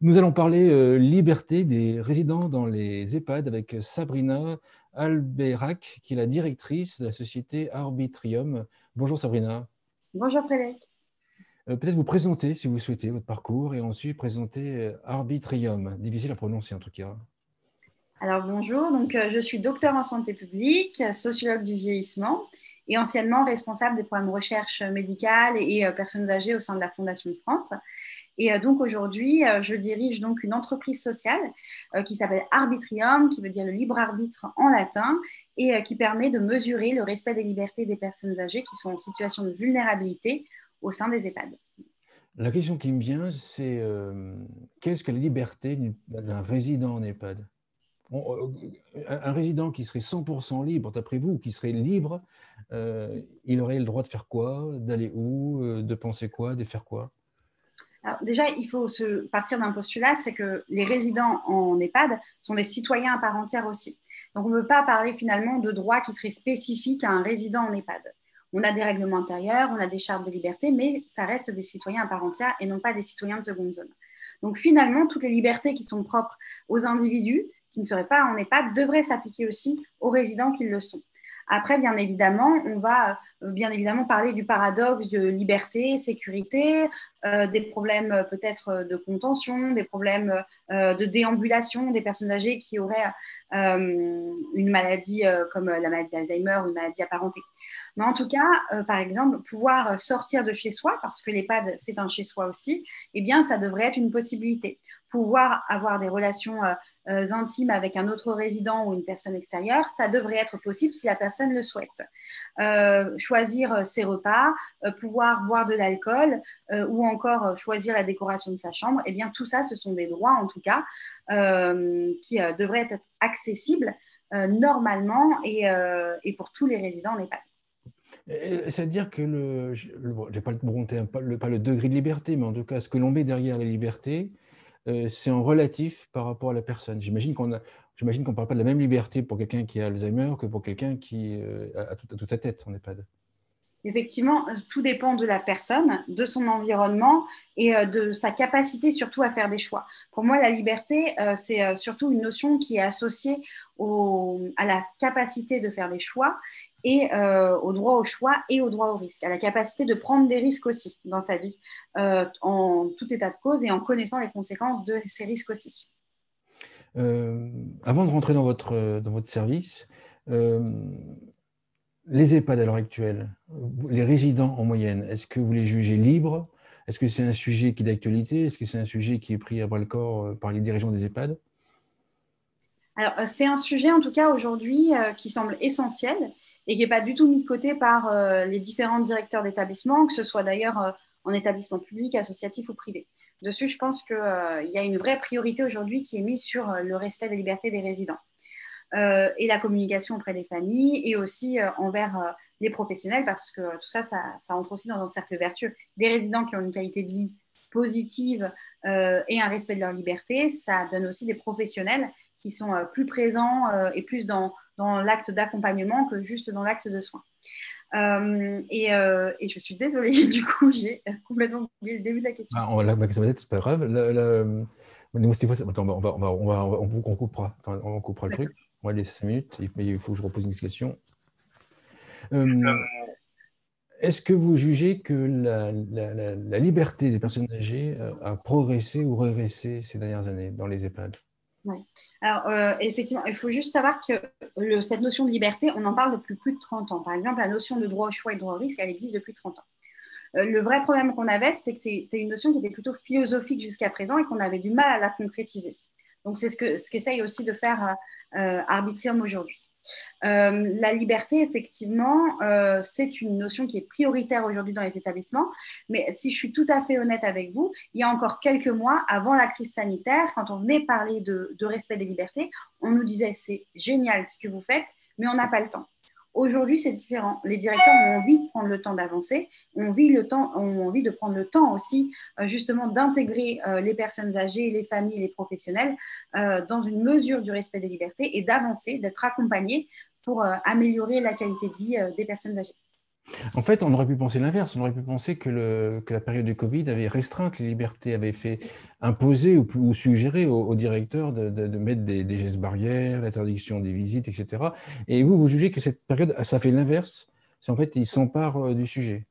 Nous allons parler liberté des résidents dans les EHPAD avec Sabrina Albeyrak, qui est la directrice de la société Arbitrium. Bonjour Sabrina. Bonjour Frédéric. Peut-être vous présenter, si vous souhaitez, votre parcours et ensuite présenter Arbitrium. Difficile à prononcer en tout cas. Alors bonjour, je suis docteur en santé publique, sociologue du vieillissement et anciennement responsable des programmes de recherche médicale et personnes âgées au sein de la Fondation de France. Et donc aujourd'hui, je dirige donc une entreprise sociale qui s'appelle Arbitrium, qui veut dire le libre arbitre en latin, et qui permet de mesurer le respect des libertés des personnes âgées qui sont en situation de vulnérabilité au sein des EHPAD. La question qui me vient, c'est qu'est-ce que la liberté d'un résident en EHPAD? Un résident qui serait 100% libre, d'après vous, qui serait libre, il aurait le droit de faire quoi? D'aller où? De penser quoi? De faire quoi? Alors déjà, il faut se partir d'un postulat, c'est que les résidents en EHPAD sont des citoyens à part entière aussi. Donc on ne peut pas parler finalement de droits qui seraient spécifiques à un résident en EHPAD. On a des règlements intérieurs, on a des chartes de liberté, mais ça reste des citoyens à part entière et non pas des citoyens de seconde zone. Donc finalement, toutes les libertés qui sont propres aux individus qui ne seraient pas en EHPAD devraient s'appliquer aussi aux résidents qui le sont. Après, bien évidemment, on va bien évidemment parler du paradoxe de liberté, sécurité, des problèmes peut-être de contention, des problèmes de déambulation, des personnes âgées qui auraient une maladie comme la maladie d'Alzheimer ou une maladie apparentée. Mais en tout cas, par exemple, pouvoir sortir de chez soi, parce que l'EHPAD, c'est un chez soi aussi, eh bien, ça devrait être une possibilité. Pouvoir avoir des relations intimes avec un autre résident ou une personne extérieure, ça devrait être possible si la personne le souhaite. Choisir ses repas, pouvoir boire de l'alcool ou encore choisir la décoration de sa chambre, eh bien tout ça, ce sont des droits en tout cas qui devraient être accessibles normalement et pour tous les résidents en EHPAD. C'est-à-dire que j'ai pas pas le degré de liberté, mais en tout cas, ce que l'on met derrière la liberté, c'est en relatif par rapport à la personne. J'imagine qu'on ne parle pas de la même liberté pour quelqu'un qui a Alzheimer que pour quelqu'un qui a toute sa tête en EHPAD. Effectivement, tout dépend de la personne, de son environnement et de sa capacité surtout à faire des choix. Pour moi, la liberté, c'est surtout une notion qui est associée à la capacité de faire des choix et au droit au choix et au droit au risque, à la capacité de prendre des risques aussi dans sa vie, en tout état de cause et en connaissant les conséquences de ces risques aussi. Avant de rentrer dans votre service, euh, les EHPAD à l'heure actuelle, les résidents en moyenne, est-ce que vous les jugez libres? Est-ce que c'est un sujet qui est d'actualité? Est-ce que c'est un sujet qui est pris à bras-le-corps par les dirigeants des EHPAD? Alors, c'est un sujet en tout cas aujourd'hui qui semble essentiel et qui n'est pas du tout mis de côté par les différents directeurs d'établissement, que ce soit d'ailleurs en établissement public, associatif ou privé. Dessus, je pense qu'il y a une vraie priorité aujourd'hui qui est mise sur le respect des libertés des résidents et la communication auprès des familles et aussi envers les professionnels parce que tout ça, ça entre aussi dans un cercle vertueux. Des résidents qui ont une qualité de vie positive et un respect de leur liberté, ça donne aussi des professionnels qui sont plus présents et plus dans l'acte d'accompagnement que juste dans l'acte de soins. Et je suis désolée, du coup, j'ai complètement oublié le début de la question. Ah, ça va être, c'est pas grave. Attends, on coupera. Enfin, on coupera le truc. On va laisser 5 minutes. Il faut que je repose une question. Est-ce que vous jugez que la liberté des personnes âgées a progressé ou régressé ces dernières années dans les EHPAD? Ouais. Alors, effectivement, il faut juste savoir que cette notion de liberté, on en parle depuis plus de 30 ans. Par exemple, la notion de droit au choix et de droit au risque, elle existe depuis 30 ans. Le vrai problème qu'on avait, c'était que c'était une notion qui était plutôt philosophique jusqu'à présent et qu'on avait du mal à la concrétiser. Donc, c'est ce qu'essaye aussi de faire Arbitrium aujourd'hui. La liberté, effectivement, c'est une notion qui est prioritaire aujourd'hui dans les établissements. Mais si je suis tout à fait honnête avec vous, il y a encore quelques mois, avant la crise sanitaire, quand on venait parler de respect des libertés, on nous disait c'est génial ce que vous faites, mais on n'a pas le temps. Aujourd'hui, c'est différent. Les directeurs ont envie de prendre le temps d'avancer, ont envie de prendre le temps aussi, justement, d'intégrer les personnes âgées, les familles et les professionnels dans une mesure du respect des libertés et d'avancer, d'être accompagnés pour améliorer la qualité de vie des personnes âgées. En fait, on aurait pu penser l'inverse. On aurait pu penser que la période du Covid avait restreint les libertés, avait fait imposer ou suggérer aux directeurs de mettre des gestes barrières, l'interdiction des visites, etc. Et vous jugez que cette période, ça fait l'inverse. C'est en fait, ils s'emparent du sujet.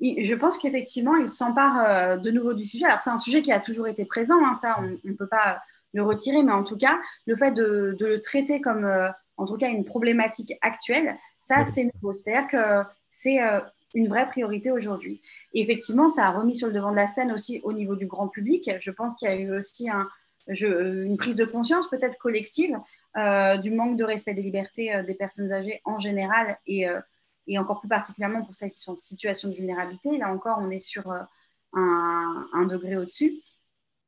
Je pense qu'effectivement, il s'empare de nouveau du sujet. Alors, c'est un sujet qui a toujours été présent, hein, ça, on ne peut pas le retirer, mais en tout cas, le fait de le traiter comme, en tout cas, une problématique actuelle, ça, D'accord. c'est nouveau. C'est-à-dire que c'est une vraie priorité aujourd'hui. Et effectivement, ça a remis sur le devant de la scène aussi au niveau du grand public. Je pense qu'il y a eu aussi une prise de conscience peut-être collective du manque de respect des libertés des personnes âgées en général et encore plus particulièrement pour celles qui sont en situation de vulnérabilité. Là encore, on est sur un degré au-dessus.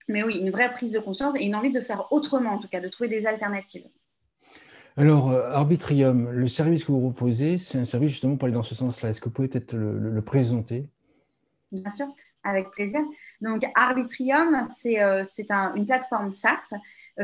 Mais oui, une vraie prise de conscience et une envie de faire autrement, en tout cas, de trouver des alternatives. Alors, Arbitrium, le service que vous proposez, c'est un service justement pour aller dans ce sens-là. Est-ce que vous pouvez peut-être le présenter? Bien sûr, avec plaisir. Donc, Arbitrium, c'est une plateforme SaaS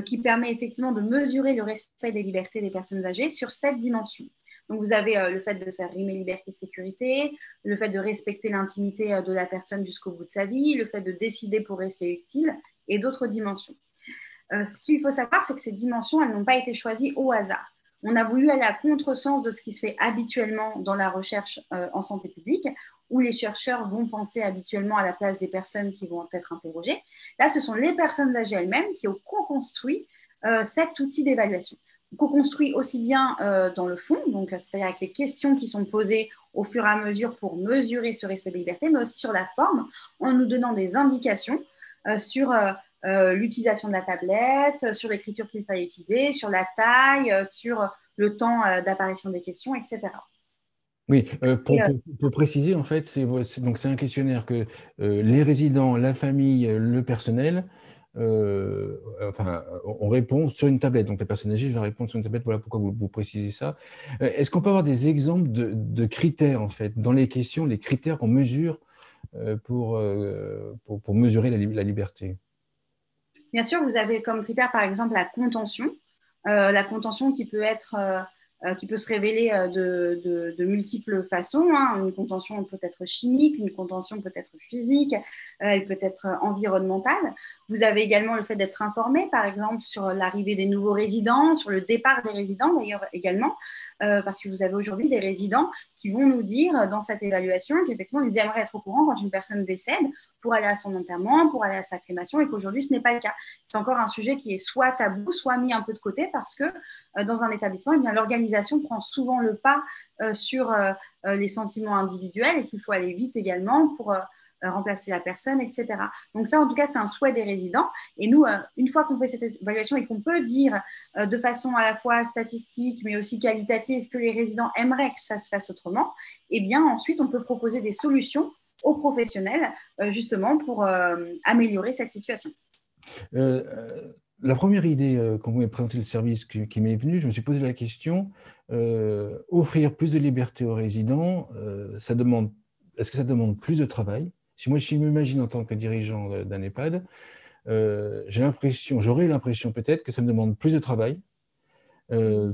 qui permet effectivement de mesurer le respect des libertés des personnes âgées sur 7 dimensions. Donc, vous avez le fait de faire rimer liberté et sécurité, le fait de respecter l'intimité de la personne jusqu'au bout de sa vie, le fait de décider pour rester utile et d'autres dimensions. Ce qu'il faut savoir, c'est que ces dimensions, elles n'ont pas été choisies au hasard. On a voulu aller à contresens de ce qui se fait habituellement dans la recherche en santé publique, où les chercheurs vont penser habituellement à la place des personnes qui vont être interrogées. Là, ce sont les personnes âgées elles-mêmes qui ont co-construit cet outil d'évaluation. Co-construit aussi bien dans le fond, donc c'est-à-dire avec les questions qui sont posées au fur et à mesure pour mesurer ce respect des libertés, mais aussi sur la forme, en nous donnant des indications sur l'utilisation de la tablette, sur l'écriture qu'il fallait utiliser, sur la taille, sur le temps d'apparition des questions, etc. Oui, Et, pour préciser, en fait, donc c'est un questionnaire que les résidents, la famille, le personnel, enfin, on répond sur une tablette. Donc la personne âgée va répondre sur une tablette. Voilà pourquoi vous précisez ça. Est-ce qu'on peut avoir des exemples de critères, en fait, dans les questions, les critères qu'on mesure pour mesurer la liberté? bien sûr, vous avez comme critère, par exemple, la contention qui peut se révéler de multiples façons, hein. Une contention peut être chimique, une contention peut être physique, elle peut être environnementale. Vous avez également le fait d'être informé, par exemple, sur l'arrivée des nouveaux résidents, sur le départ des résidents d'ailleurs également, parce que vous avez aujourd'hui des résidents qui vont nous dire dans cette évaluation qu'effectivement, ils aimeraient être au courant quand une personne décède pour aller à son enterrement, pour aller à sa crémation, et qu'aujourd'hui, ce n'est pas le cas. C'est encore un sujet qui est soit tabou, soit mis un peu de côté parce que dans un établissement, eh bien, l'organisation prend souvent le pas sur les sentiments individuels et qu'il faut aller vite également pour remplacer la personne, etc. Donc ça, en tout cas, c'est un souhait des résidents. Et nous, une fois qu'on fait cette évaluation et qu'on peut dire de façon à la fois statistique, mais aussi qualitative, que les résidents aimeraient que ça se fasse autrement, eh bien, ensuite, on peut proposer des solutions aux professionnels, justement, pour améliorer cette situation. La première idée, quand vous m'avez présenté le service qui m'est venue, je me suis posé la question, offrir plus de liberté aux résidents, est-ce que ça demande plus de travail? Si moi, je m'imagine en tant que dirigeant d'un EHPAD, j'aurais l'impression peut-être que ça me demande plus de travail,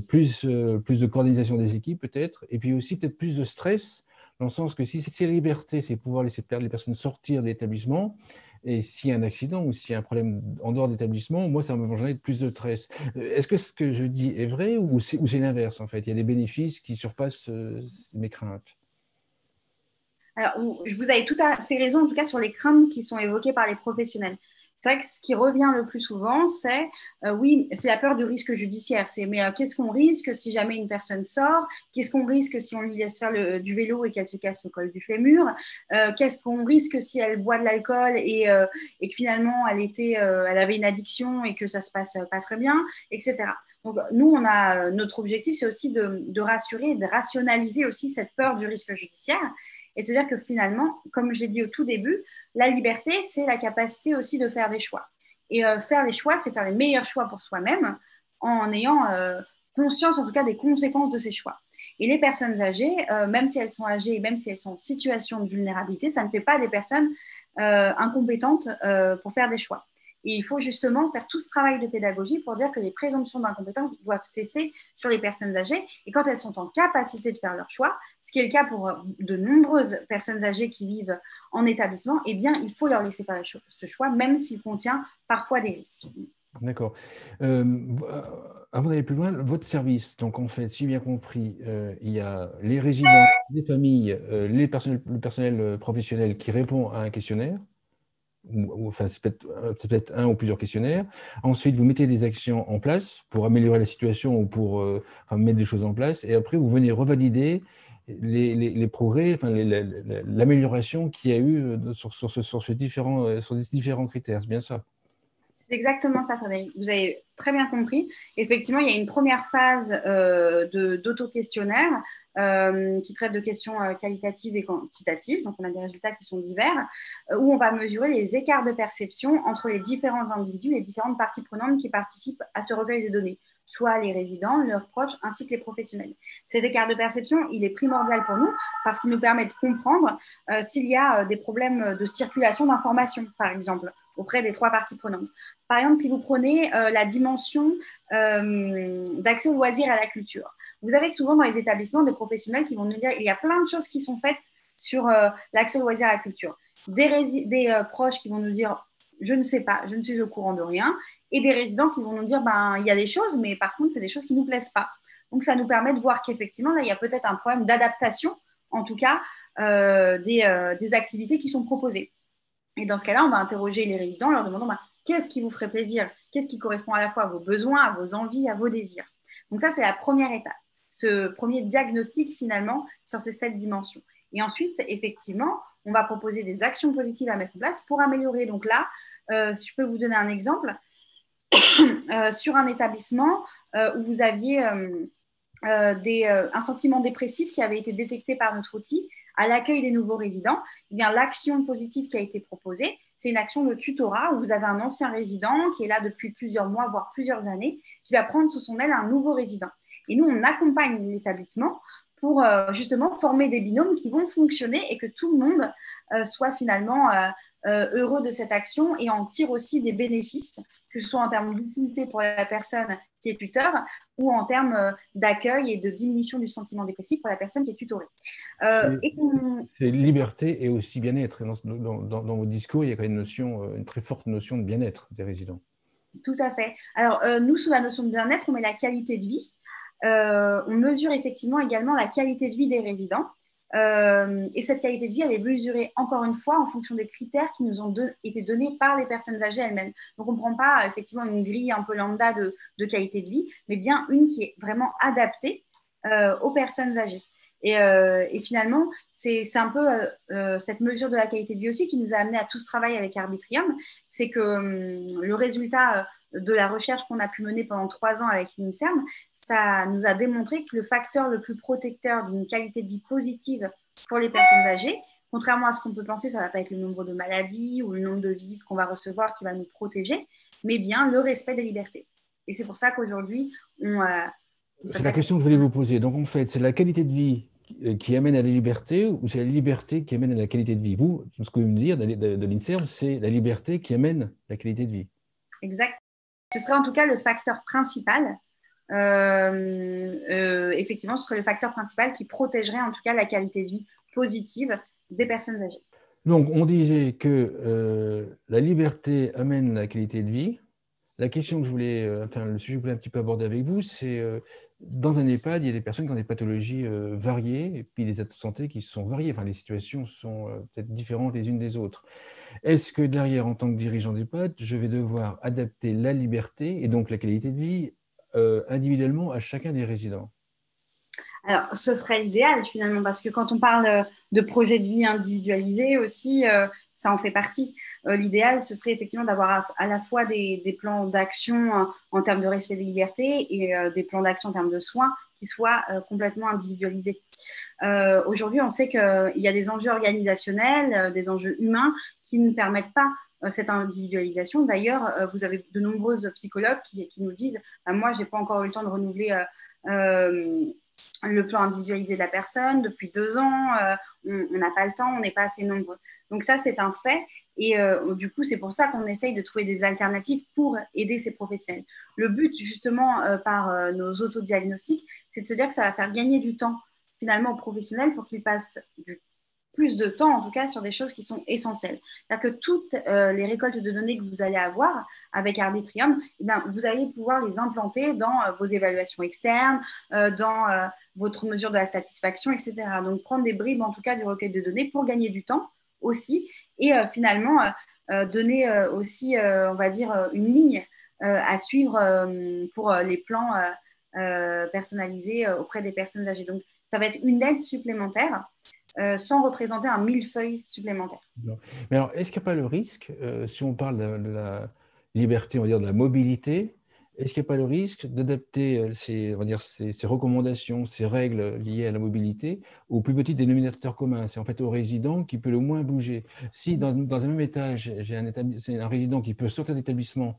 plus de coordination des équipes peut-être, et puis aussi peut-être plus de stress, dans le sens que si c'est la liberté, c'est pouvoir laisser les personnes sortir de l'établissement, et s'il y a un accident ou s'il y a un problème en dehors de l'établissement, moi, ça va m'engendrer plus de stress. Est-ce que ce que je dis est vrai ou c'est l'inverse, en fait? Il y a des bénéfices qui surpassent mes craintes. Alors, vous avez tout à fait raison, en tout cas, sur les craintes qui sont évoquées par les professionnels. C'est vrai que ce qui revient le plus souvent, c'est oui, c'est la peur du risque judiciaire. C'est mais qu'est-ce qu'on risque si jamais une personne sort? Qu'est-ce qu'on risque si on lui laisse faire du vélo et qu'elle se casse le col du fémur? Qu'est-ce qu'on risque si elle boit de l'alcool et que finalement elle avait une addiction et que ça se passe pas très bien, etc. Donc nous, notre objectif, c'est aussi de rassurer, de rationaliser aussi cette peur du risque judiciaire et de se dire que finalement, comme je l'ai dit au tout début, la liberté, c'est la capacité aussi de faire des choix. Et faire les choix, c'est faire les meilleurs choix pour soi-même en ayant conscience, en tout cas, des conséquences de ces choix. Et les personnes âgées, même si elles sont âgées, même si elles sont en situation de vulnérabilité, ça ne fait pas des personnes incompétentes pour faire des choix. Et il faut justement faire tout ce travail de pédagogie pour dire que les présomptions d'incompétence doivent cesser sur les personnes âgées. Et quand elles sont en capacité de faire leur choix, ce qui est le cas pour de nombreuses personnes âgées qui vivent en établissement, eh bien, il faut leur laisser faire ce choix, même s'il contient parfois des risques. D'accord. Avant d'aller plus loin, votre service, donc en fait, si j'ai bien compris, il y a les résidents, les familles, le personnel professionnel qui répond à un questionnaire, enfin, c'est peut-être un ou plusieurs questionnaires. Ensuite, vous mettez des actions en place pour améliorer la situation ou pour enfin, mettre des choses en place. Et après, vous venez revalider les progrès, enfin, l'amélioration qu'il y a eu sur ces différents critères. C'est bien ça? C'est exactement ça, Frédéric. Vous avez très bien compris. Effectivement, il y a une première phase d'auto-questionnaire qui traite de questions qualitatives et quantitatives. Donc, on a des résultats qui sont divers, où on va mesurer les écarts de perception entre les différents individus, les différentes parties prenantes qui participent à ce recueil de données, soit les résidents, leurs proches, ainsi que les professionnels. Cet écart de perception, il est primordial pour nous parce qu'il nous permet de comprendre s'il y a des problèmes de circulation d'informations, par exemple, auprès des trois parties prenantes. Par exemple, si vous prenez la dimension d'accès aux loisirs et à la culture, vous avez souvent dans les établissements des professionnels qui vont nous dire il y a plein de choses qui sont faites sur l'accès aux loisirs et à la culture. Des proches qui vont nous dire je ne sais pas, je ne suis au courant de rien, et des résidents qui vont nous dire ben, il y a des choses, mais par contre, c'est des choses qui ne nous plaisent pas. Donc, ça nous permet de voir qu'effectivement, là, il y a peut-être un problème d'adaptation, en tout cas, des activités qui sont proposées. Et dans ce cas-là, on va interroger les résidents en leur demandant ben, qu'est-ce qui vous ferait plaisir, qu'est-ce qui correspond à la fois à vos besoins, à vos envies, à vos désirs. Donc ça, c'est la première étape, ce premier diagnostic finalement sur ces 7 dimensions. Et ensuite, effectivement, on va proposer des actions positives à mettre en place pour améliorer. Donc là, si je peux vous donner un exemple, sur un établissement où vous aviez un sentiment dépressif qui avait été détecté par notre outil à l'accueil des nouveaux résidents, eh bien, l'action positive qui a été proposée, c'est une action de tutorat où vous avez un ancien résident qui est là depuis plusieurs mois, voire plusieurs années, qui va prendre sous son aile un nouveau résident. Et nous, on accompagne l'établissement pour justement former des binômes qui vont fonctionner et que tout le monde soit finalement heureux de cette action et en tire aussi des bénéfices, que ce soit en termes d'utilité pour la personne qui est tuteur ou en termes d'accueil et de diminution du sentiment dépressif pour la personne qui est tutorée. C'est liberté et aussi bien-être. Dans vos discours, il y a quand même une très forte notion de bien-être des résidents. Tout à fait. Alors, nous, sous la notion de bien-être, on met la qualité de vie. On mesure effectivement également la qualité de vie des résidents. Et cette qualité de vie, elle est mesurée encore une fois en fonction des critères qui nous ont été donnés par les personnes âgées elles-mêmes. Donc, on ne prend pas effectivement une grille un peu lambda de qualité de vie, mais bien une qui est vraiment adaptée aux personnes âgées. Et finalement, c'est un peu cette mesure de la qualité de vie aussi qui nous a amené à tout ce travail avec Arbitrium. C'est que le résultat de la recherche qu'on a pu mener pendant 3 ans avec l'INSERM, ça nous a démontré que le facteur le plus protecteur d'une qualité de vie positive pour les personnes âgées, contrairement à ce qu'on peut penser, ça ne va pas être le nombre de maladies ou le nombre de visites qu'on va recevoir qui va nous protéger, mais bien le respect des libertés. Et c'est pour ça qu'aujourd'hui, c'est la question que je voulais vous poser. Donc, en fait, c'est la qualité de vie qui amène à la liberté ou c'est la liberté qui amène à la qualité de vie? Vous, ce que vous me dites de l'INSERM, c'est la liberté qui amène la qualité de vie. Exact. Ce serait en tout cas le facteur principal. Effectivement, ce serait le facteur principal qui protégerait en tout cas la qualité de vie positive des personnes âgées. Donc, on disait que la liberté amène la qualité de vie. La question que je voulais, enfin, le sujet que je voulais un petit peu aborder avec vous, c'est dans un EHPAD, il y a des personnes qui ont des pathologies variées et puis des états de santé qui sont variés. Enfin, les situations sont peut-être différentes les unes des autres. Est-ce que derrière, en tant que dirigeant d'EHPAD, je vais devoir adapter la liberté et donc la qualité de vie individuellement à chacun des résidents? Alors, ce serait l'idéal finalement, parce que quand on parle de projet de vie individualisé aussi, ça en fait partie. L'idéal, ce serait effectivement d'avoir à la fois des plans d'action en termes de respect des libertés et des plans d'action en termes de soins qui soient complètement individualisés. Aujourd'hui, on sait qu'il y a des enjeux organisationnels, des enjeux humains qui ne permettent pas cette individualisation. D'ailleurs, vous avez de nombreuses psychologues qui nous disent moi, je n'ai pas encore eu le temps de renouveler le plan individualisé de la personne depuis 2 ans, on n'a pas le temps, on n'est pas assez nombreux. Donc ça, c'est un fait. Et du coup, c'est pour ça qu'on essaye de trouver des alternatives pour aider ces professionnels. Le but, justement, par nos autodiagnostics, c'est de se dire que ça va faire gagner du temps, finalement, aux professionnels pour qu'ils passent plus de temps, en tout cas, sur des choses qui sont essentielles. C'est-à-dire que toutes les récoltes de données que vous allez avoir avec Arbitrium, eh bien, vous allez pouvoir les implanter dans vos évaluations externes, dans votre mesure de la satisfaction, etc. Donc, prendre des bribes, en tout cas, du recueil de données pour gagner du temps aussi et finalement donner aussi, on va dire, une ligne à suivre pour les plans personnalisés auprès des personnes âgées. Donc, ça va être une aide supplémentaire sans représenter un millefeuille supplémentaire. Non. Mais alors, est-ce qu'il n'y a pas le risque, si on parle de la liberté, on va dire, de la mobilité, est-ce qu'il n'y a pas le risque d'adapter on va dire, ces recommandations, ces règles liées à la mobilité au plus petit dénominateur commun? C'est en fait au résident qui peut le moins bouger. Si dans un même étage, c'est un résident qui peut sortir d'établissement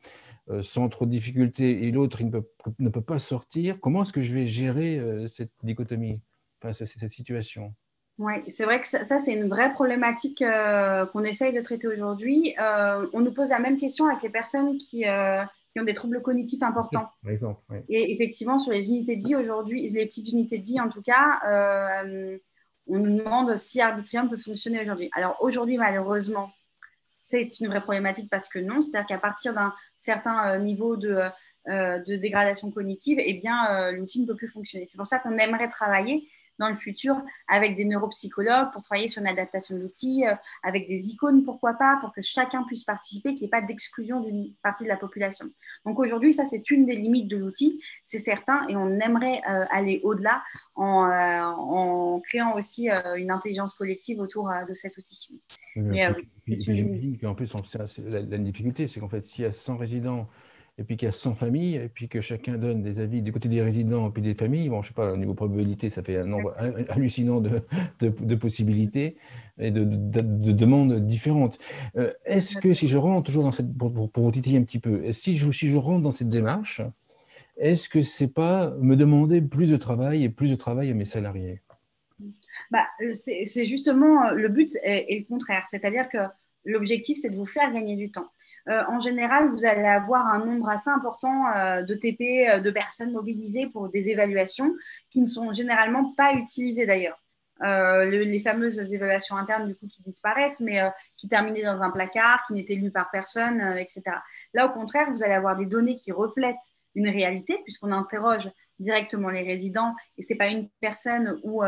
sans trop de difficultés et l'autre ne peut pas sortir, comment est-ce que je vais gérer cette dichotomie, enfin, cette situation? Oui, c'est vrai que ça c'est une vraie problématique qu'on essaye de traiter aujourd'hui. On nous pose la même question avec les personnes qui ont des troubles cognitifs importants. Par exemple, oui. Et effectivement, sur les unités de vie aujourd'hui, les petites unités de vie en tout cas, on nous demande si Arbitrium peut fonctionner aujourd'hui. Alors aujourd'hui, malheureusement, c'est une vraie problématique parce que non, c'est-à-dire qu'à partir d'un certain niveau de dégradation cognitive, eh bien, l'outil ne peut plus fonctionner. C'est pour ça qu'on aimerait travailler dans le futur avec des neuropsychologues pour travailler sur une adaptation de l'outil, avec des icônes, pourquoi pas, pour que chacun puisse participer, qu'il n'y ait pas d'exclusion d'une partie de la population. Donc aujourd'hui, ça, c'est une des limites de l'outil, c'est certain, et on aimerait aller au-delà en créant aussi une intelligence collective autour de cet outil. Mais oui, c'est une limite. J'imagine qu'en plus, la difficulté, c'est qu'en fait, s'il y a 100 résidents et puis qu'il y a 100 familles, et puis que chacun donne des avis du côté des résidents et puis des familles, bon, je sais pas, au niveau probabilité, ça fait un nombre hallucinant de possibilités et de demandes différentes. Est-ce que si je rentre toujours dans cette, pour vous titiller un petit peu, si je rentre dans cette démarche, est-ce que c'est pas me demander plus de travail et plus de travail à mes salariés? Bah, c'est justement le but est le contraire, c'est-à-dire que l'objectif, c'est de vous faire gagner du temps. En général, vous allez avoir un nombre assez important de TP, de personnes mobilisées pour des évaluations qui ne sont généralement pas utilisées d'ailleurs. Les fameuses évaluations internes du coup qui disparaissent, mais qui terminaient dans un placard, qui n'étaient lues par personne, etc. Là, au contraire, vous allez avoir des données qui reflètent une réalité, puisqu'on interroge directement les résidents, et c'est pas une personne ou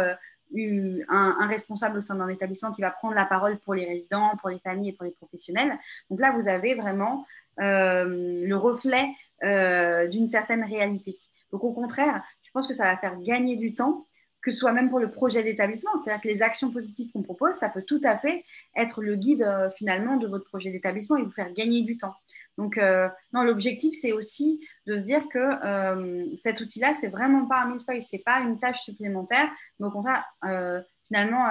un responsable au sein d'un établissement qui va prendre la parole pour les résidents, pour les familles et pour les professionnels. Donc là, vous avez vraiment le reflet d'une certaine réalité. Donc au contraire, je pense que ça va faire gagner du temps, que ce soit même pour le projet d'établissement. C'est-à-dire que les actions positives qu'on propose, ça peut tout à fait être le guide finalement de votre projet d'établissement et vous faire gagner du temps. Donc non, l'objectif, c'est aussi de se dire que cet outil-là, c'est vraiment pas un millefeuille, c'est pas une tâche supplémentaire, mais au contraire, finalement,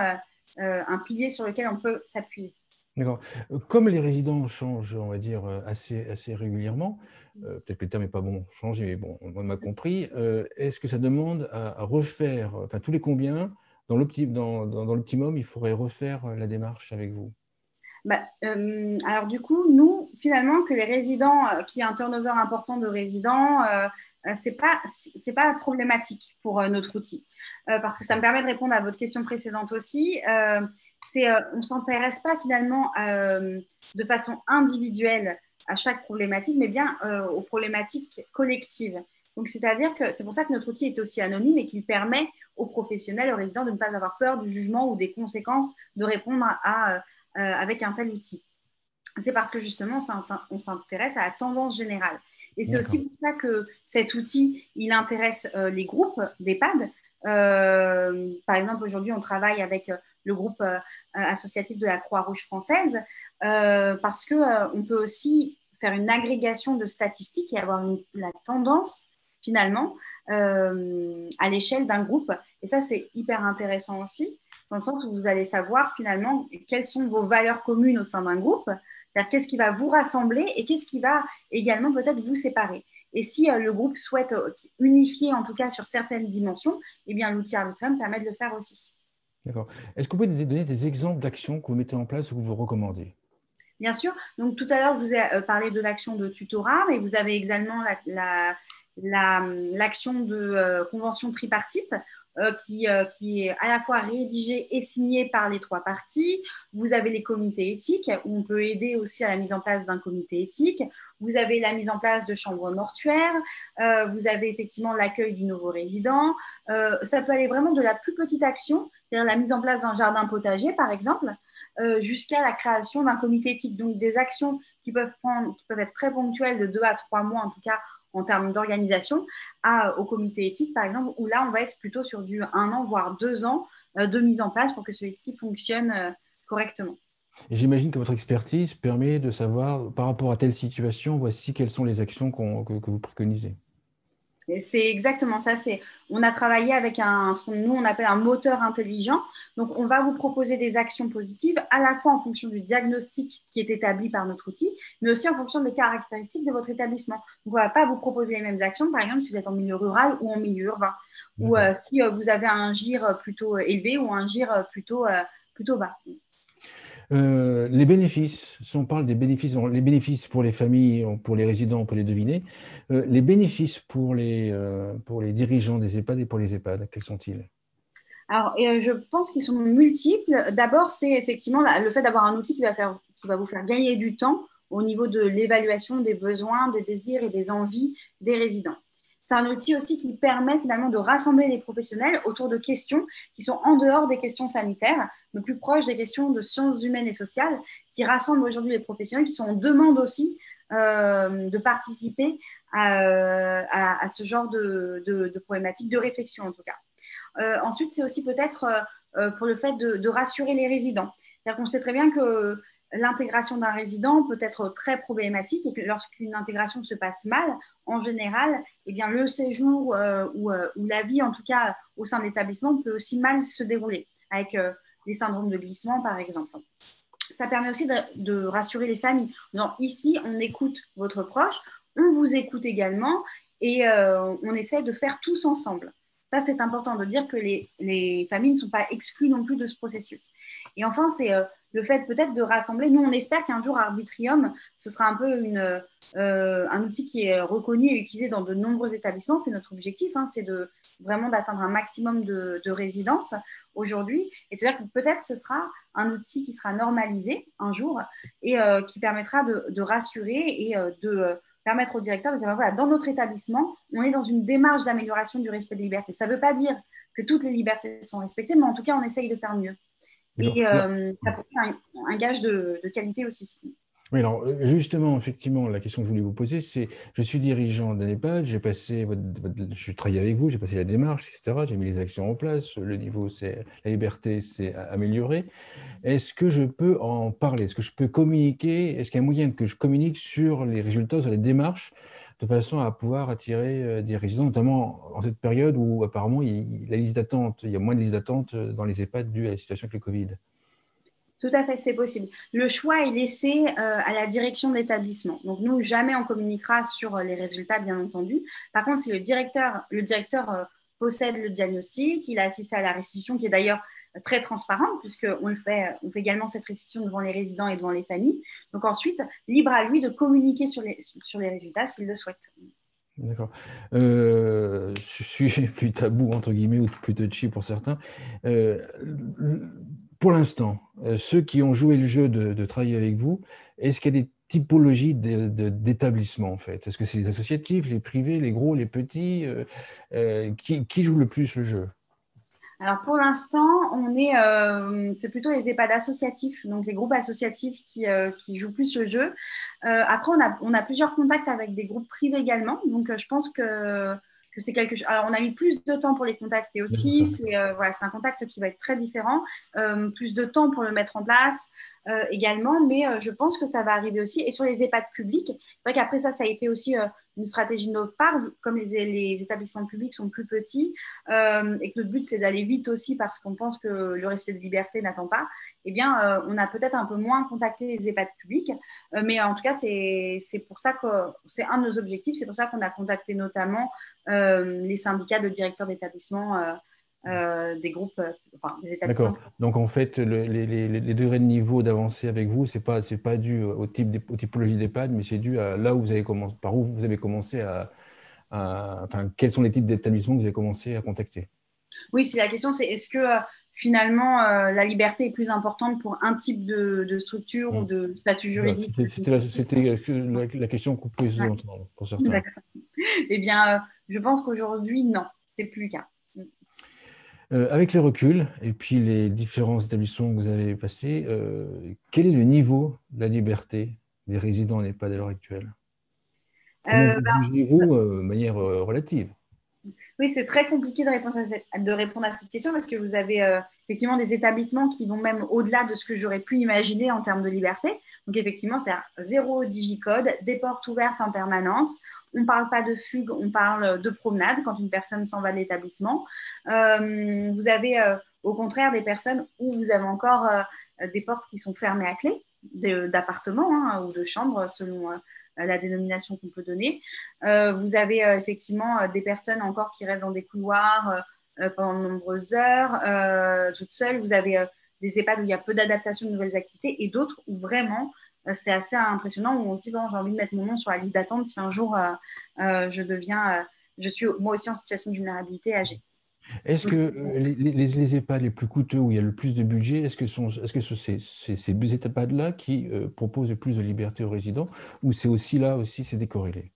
un pilier sur lequel on peut s'appuyer. D'accord. Comme les résidents changent, on va dire, assez régulièrement, peut-être que le terme n'est pas bon, changer, mais bon, on m'a compris, est-ce que ça demande à refaire, enfin tous les combien, dans l'optimum, il faudrait refaire la démarche avec vous? Bah, alors du coup, nous, finalement, que les résidents, qui aient un turnover important de résidents, c'est pas problématique pour notre outil. Parce que ça me permet de répondre à votre question précédente aussi. On ne s'intéresse pas finalement de façon individuelle à chaque problématique, mais bien aux problématiques collectives. Donc, c'est-à-dire que c'est pour ça que notre outil est aussi anonyme et qu'il permet aux professionnels, aux résidents de ne pas avoir peur du jugement ou des conséquences de répondre avec un tel outil. C'est parce que justement, on s'intéresse à la tendance générale. Et c'est aussi pour ça que cet outil, il intéresse les groupes d'EHPAD. Par exemple, aujourd'hui, on travaille avec le groupe associatif de la Croix-Rouge française parce qu'on peut aussi faire une agrégation de statistiques et avoir la tendance, finalement, à l'échelle d'un groupe. Et ça, c'est hyper intéressant aussi, dans le sens où vous allez savoir, finalement, quelles sont vos valeurs communes au sein d'un groupe, c'est-à-dire qu'est-ce qui va vous rassembler et qu'est-ce qui va également peut-être vous séparer. Et si le groupe souhaite unifier, en tout cas sur certaines dimensions, eh bien l'outil Arbitrium permet de le faire aussi. D'accord. Est-ce que vous pouvez donner des exemples d'actions que vous mettez en place ou que vous recommandez? Bien sûr. Donc, tout à l'heure, je vous ai parlé de l'action de tutorat, mais vous avez également l'action de convention tripartite qui est à la fois rédigée et signée par les trois parties. Vous avez les comités éthiques, où on peut aider aussi à la mise en place d'un comité éthique. Vous avez la mise en place de chambres mortuaires. Vous avez effectivement l'accueil du nouveau résident. Ça peut aller vraiment de la plus petite action, c'est-à-dire la mise en place d'un jardin potager, par exemple, jusqu'à la création d'un comité éthique. Donc, des actions qui peuvent être très ponctuelles, de 2 à 3 mois en tout cas, en termes d'organisation, au comité éthique, par exemple, où là, on va être plutôt sur du 1 an, voire 2 ans de mise en place pour que celui-ci fonctionne correctement. Et j'imagine que votre expertise permet de savoir, par rapport à telle situation, voici quelles sont les actions que vous préconisez. C'est exactement ça. On a travaillé avec ce que nous, on appelle un moteur intelligent. Donc, on va vous proposer des actions positives à la fois en fonction du diagnostic qui est établi par notre outil, mais aussi en fonction des caractéristiques de votre établissement. Donc, on ne va pas vous proposer les mêmes actions, par exemple, si vous êtes en milieu rural ou en milieu urbain, ou si vous avez un GIR plutôt élevé ou un GIR plutôt bas. Les bénéfices, si on parle des bénéfices, les bénéfices pour les familles, pour les résidents, on peut les deviner. Les bénéfices pour les dirigeants des EHPAD et pour les EHPAD, quels sont-ils? Alors, je pense qu'ils sont multiples. D'abord, c'est effectivement le fait d'avoir un outil qui va vous faire gagner du temps au niveau de l'évaluation des besoins, des désirs et des envies des résidents. C'est un outil aussi qui permet finalement de rassembler les professionnels autour de questions qui sont en dehors des questions sanitaires, mais plus proches des questions de sciences humaines et sociales, qui rassemblent aujourd'hui les professionnels qui sont en demande aussi de participer à ce genre de problématiques, de réflexion en tout cas. Ensuite, c'est aussi peut-être pour le fait de rassurer les résidents. C'est-à-dire qu'on sait très bien que l'intégration d'un résident peut être très problématique et que lorsqu'une intégration se passe mal, en général, eh bien, le séjour ou la vie, en tout cas au sein de l'établissement, peut aussi mal se dérouler, avec les syndromes de glissement, par exemple. Ça permet aussi de rassurer les familles. Donc, ici, on écoute votre proche, on vous écoute également et on essaie de faire tous ensemble. Ça, c'est important de dire que les familles ne sont pas exclues non plus de ce processus. Et enfin, c'est le fait peut-être de rassembler. Nous, on espère qu'un jour, Arbitrium, ce sera un peu un outil qui est reconnu et utilisé dans de nombreux établissements. C'est notre objectif, hein, c'est vraiment d'atteindre un maximum de résidences aujourd'hui. Et c'est-à-dire que peut-être ce sera un outil qui sera normalisé un jour et qui permettra de rassurer et de permettre au directeur de dire, voilà, dans notre établissement, on est dans une démarche d'amélioration du respect des libertés. Ça ne veut pas dire que toutes les libertés sont respectées, mais en tout cas, on essaye de faire mieux. Et ça peut être un gage de qualité aussi. Oui, alors justement, effectivement, la question que je voulais vous poser, c'est, je suis dirigeant d'un EHPAD, je travaille avec vous, j'ai passé la démarche, etc., j'ai mis les actions en place, le niveau, la liberté s'est améliorée. Est-ce que je peux en parler? Est-ce que je peux communiquer? Est-ce qu'il y a un moyen que je communique sur les résultats, sur les démarches, de façon à pouvoir attirer des résidents, notamment en cette période où apparemment il y a moins de listes d'attente dans les EHPAD dû à la situation avec le Covid? Tout à fait, c'est possible. Le choix est laissé à la direction de l'établissement. Donc, nous, jamais on communiquera sur les résultats, bien entendu. Par contre, si le directeur possède le diagnostic, il a assisté à la restitution, qui est d'ailleurs très transparente, puisqu'on on fait également cette restitution devant les résidents et devant les familles. Donc, ensuite, libre à lui de communiquer sur les résultats s'il le souhaite. D'accord. Sujet plus tabou, entre guillemets, ou plus touchy pour certains. Pour l'instant, ceux qui ont joué le jeu de travailler avec vous, est-ce qu'il y a des typologies d'établissements, en fait? Est-ce que c'est les associatifs, les privés, les gros, les petits? Qui joue le plus le jeu? Alors pour l'instant, c'est plutôt les EHPAD associatifs, donc les groupes associatifs qui jouent plus le jeu. Après, on a plusieurs contacts avec des groupes privés également, donc je pense que c'est quelque chose. Alors on a mis plus de temps pour les contacter aussi. C'est un contact qui va être très différent, plus de temps pour le mettre en place également, mais je pense que ça va arriver aussi. Et sur les EHPAD publics, c'est vrai qu'après ça a été aussi une stratégie de notre part, comme les établissements publics sont plus petits et que notre but c'est d'aller vite aussi parce qu'on pense que le respect de liberté n'attend pas, eh bien on a peut-être un peu moins contacté les EHPAD publics, mais en tout cas c'est pour ça que c'est un de nos objectifs, c'est pour ça qu'on a contacté notamment les syndicats de directeurs d'établissement des groupes, enfin, des établissements. D'accord. Donc, en fait, les degrés de niveau d'avancée avec vous, c'est pas dû au aux typologies d'EHPAD, mais c'est dû à là où vous avez commencé, par où vous avez commencé enfin, quels sont les types d'établissements que vous avez commencé à contacter? Oui, si la question c'est est-ce que finalement la liberté est plus importante pour un type de structure ou de statut Voilà, juridique? c'était la question qu'on pouvait Ouais, entendre pour certains. d'accord. Eh bien, je pense qu'aujourd'hui, non, c'est plus le cas. Avec le recul et puis les différents établissements que vous avez passés, quel est le niveau de la liberté des résidents en EHPAD à l'heure actuelle? Comment Euh, vous jugez-vous de manière relative? Oui, c'est très compliqué de répondre à cette question parce que vous avez effectivement des établissements qui vont même au-delà de ce que j'aurais pu imaginer en termes de liberté. Donc, effectivement, c'est zéro digicode, des portes ouvertes en permanence. On ne parle pas de fugue, on parle de promenade quand une personne s'en va de l'établissement. Vous avez au contraire des personnes où vous avez encore des portes qui sont fermées à clé, d'appartements ou de chambres selon la dénomination qu'on peut donner. Vous avez effectivement des personnes encore qui restent dans des couloirs pendant de nombreuses heures, toutes seules. Vous avez des EHPAD où il y a peu d'adaptation de nouvelles activités et d'autres où vraiment c'est assez impressionnant, où on se dit bon, j'ai envie de mettre mon nom sur la liste d'attente si un jour je suis moi aussi en situation de vulnérabilité âgée. Est-ce Donc, que les EHPAD les plus coûteux, où il y a le plus de budget, est-ce que c'est ces deux EHPAD-là qui proposent le plus de liberté aux résidents, ou c'est aussi là aussi c'est décorrélé?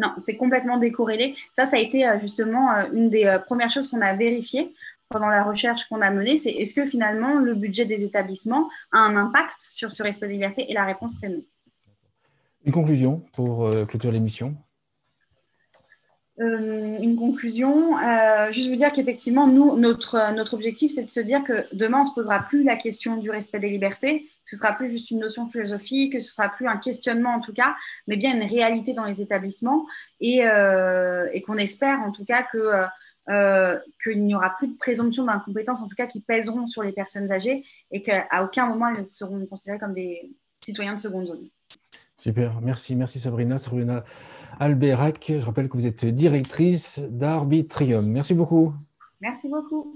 non, c'est complètement décorrélé. Ça a été justement une des premières choses qu'on a vérifiées pendant la recherche qu'on a menée, c'est est-ce que finalement le budget des établissements a un impact sur ce respect des libertés? Et la réponse, c'est non. Une conclusion pour clôturer l'émission? Une conclusion, juste vous dire qu'effectivement, nous, notre objectif, c'est de se dire que demain, on ne se posera plus la question du respect des libertés, que ce sera plus juste une notion philosophique, que ce sera plus un questionnement en tout cas, mais bien une réalité dans les établissements et qu'on espère en tout cas qu'il n'y aura plus de présomption d'incompétence, en tout cas qui pèseront sur les personnes âgées et qu'à aucun moment elles seront considérées comme des citoyens de seconde zone. Super, merci Sabrina. Sabrina Alberac, je rappelle que vous êtes directrice d'Arbitrium. Merci beaucoup. Merci beaucoup.